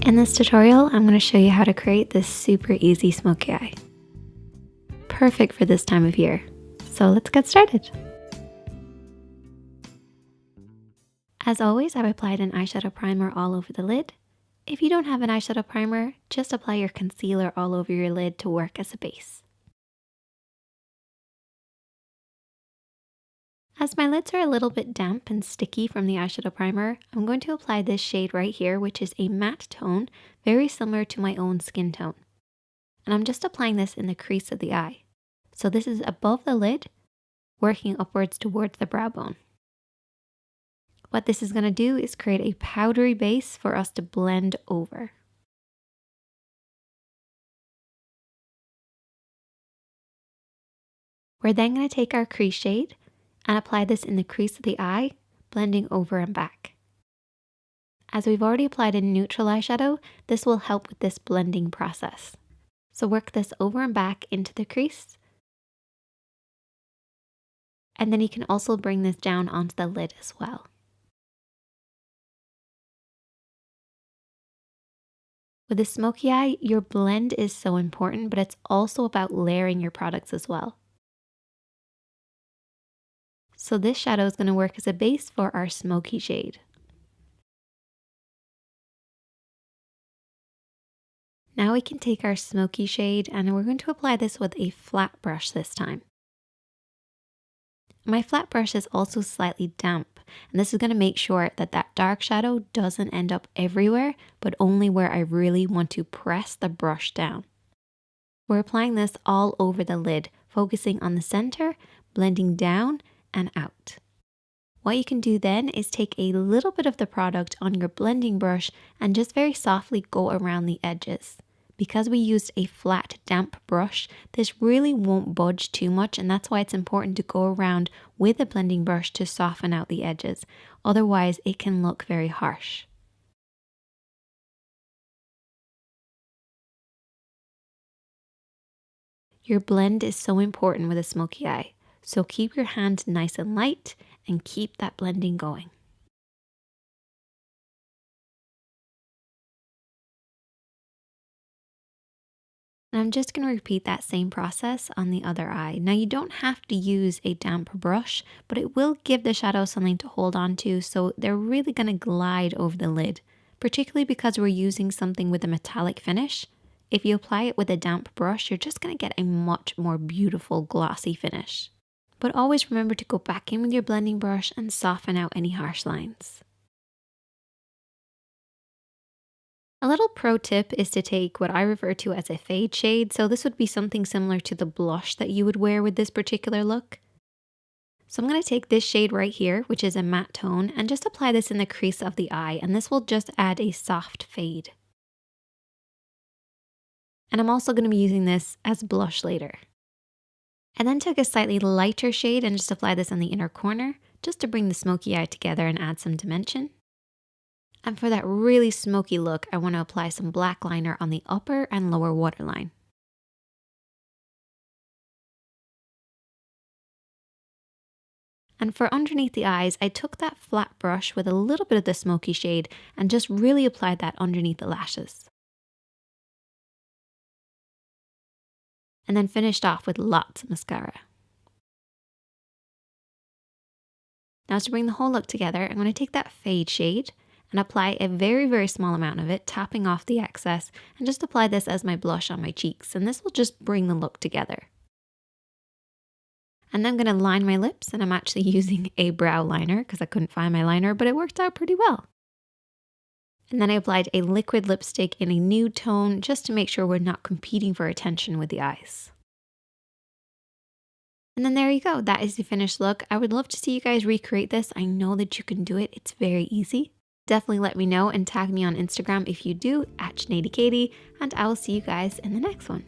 In this tutorial, I'm going to show you how to create this super easy smoky eye. Perfect for this time of year. So let's get started. As always, I've applied an eyeshadow primer all over the lid. If you don't have an eyeshadow primer, just apply your concealer all over your lid to work as a base. As my lids are a little bit damp and sticky from the eyeshadow primer, I'm going to apply this shade right here, which is a matte tone, very similar to my own skin tone. And I'm just applying this in the crease of the eye. So this is above the lid, working upwards towards the brow bone. What this is going to do is create a powdery base for us to blend over. We're then going to take our crease shade and apply this in the crease of the eye, blending over and back. As we've already applied a neutral eyeshadow, this will help with this blending process. So work this over and back into the crease. And then you can also bring this down onto the lid as well. With a smoky eye, your blend is so important, but it's also about layering your products as well. So this shadow is going to work as a base for our smoky shade. Now we can take our smoky shade and we're going to apply this with a flat brush this time. My flat brush is also slightly damp, and this is going to make sure that that dark shadow doesn't end up everywhere, but only where I really want to press the brush down. We're applying this all over the lid, focusing on the center, blending down and out. What you can do then is take a little bit of the product on your blending brush and just very softly go around the edges. Because we used a flat, damp brush, this really won't budge too much, and that's why it's important to go around with a blending brush to soften out the edges. Otherwise, it can look very harsh. Your blend is so important with a smoky eye, so keep your hand nice and light and keep that blending going. And I'm just going to repeat that same process on the other eye. Now you don't have to use a damp brush, but it will give the shadow something to hold on to, so they're really going to glide over the lid, particularly because we're using something with a metallic finish. If you apply it with a damp brush, you're just going to get a much more beautiful glossy finish. But always remember to go back in with your blending brush and soften out any harsh lines. A little pro tip is to take what I refer to as a fade shade, so this would be something similar to the blush that you would wear with this particular look. So I'm going to take this shade right here, which is a matte tone, and just apply this in the crease of the eye, and this will just add a soft fade. And I'm also going to be using this as blush later. And then take a slightly lighter shade and just apply this on the inner corner, just to bring the smoky eye together and add some dimension. And for that really smoky look, I want to apply some black liner on the upper and lower waterline. And for underneath the eyes, I took that flat brush with a little bit of the smoky shade and just really applied that underneath the lashes. And then finished off with lots of mascara. Now to bring the whole look together, I'm going to take that fade shade and apply a very, very small amount of it, tapping off the excess, and just apply this as my blush on my cheeks, and this will just bring the look together. And then I'm going to line my lips, and I'm actually using a brow liner because I couldn't find my liner, but it worked out pretty well. And then I applied a liquid lipstick in a nude tone just to make sure we're not competing for attention with the eyes. And then there you go, that is the finished look. I would love to see you guys recreate this. I know that you can do it, it's very easy. Definitely let me know and tag me on Instagram if you do, @ShanadiKatie, and I will see you guys in the next one.